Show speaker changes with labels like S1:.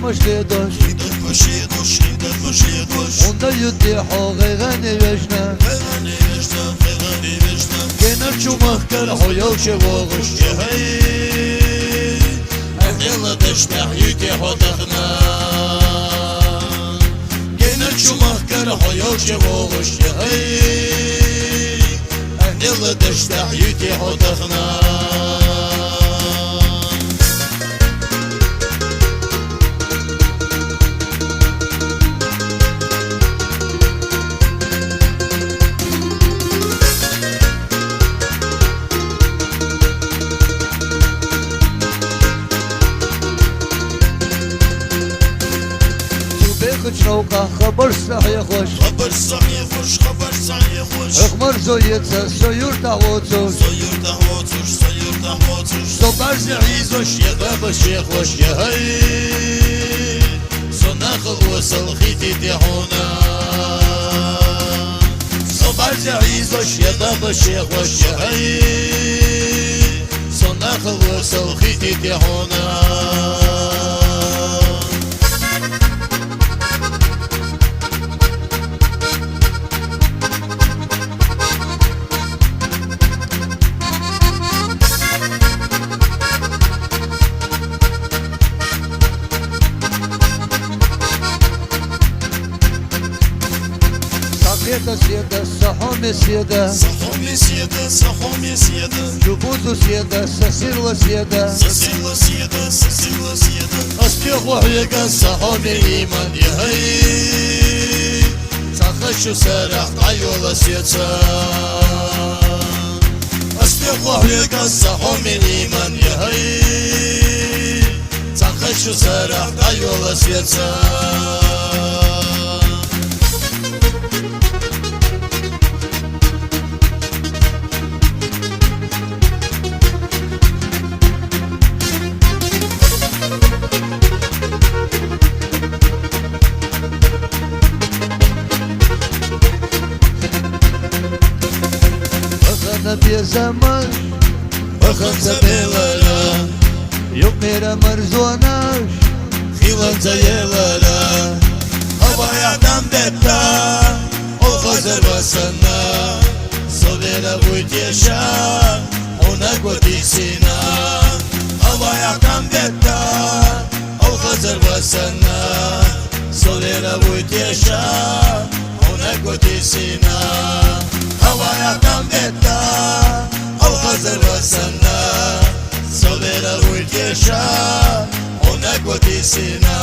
S1: مشلدوش onda yutti hoğe gani veşne Gener çumak kar hoyal şevoğuş Ahdela deştah yutti hodakna Gener çumak kar hoyal şevoğuş Ahdela deştah yutti hodakna خجنوقة خبر صحيح خوش
S2: خبر صحيح خوش خبر صحيح خوش
S1: اخمر زويتها سيور تهوتوش
S2: سيور تهوتوش سيور تهوتوش
S1: صبر زعيزوش
S2: يا بابا الشيخ وش يا هي صناخل وصل خيتي تهونا صبر زعيزوش يا بابا الشيخ وش يا هي صناخل وصل خيتي تهونا
S1: سيدة سيدة صحومي سيدة
S2: صحومي سيدة صحومي سيدة
S1: جبوزو سيدة سسيرلا سيدة
S2: سسيرلا سيدة سسيرلا سيدة
S1: أسبيخ وحيقا صحومي إيمان يهي
S2: تخشو سرح طيولا سيدة أسبيخ وحيقا صحومي إيمان يهي تخشو سرح طيولا سيدة
S1: في زمان
S2: وخمسة بيلالا
S1: يوم ميرا مرزوناش
S2: خيلان زيلالا هوا يعدم بيتا وخزر وسنا صغيرة ويتيشا هناك وديسينا هوا يعدم بيتا وخزر وسنا صغيرة ويتيشا هناك وديسينا هوا يعدم بيتا الغزل والسنا صغيرة والجيشة هناك وديسنا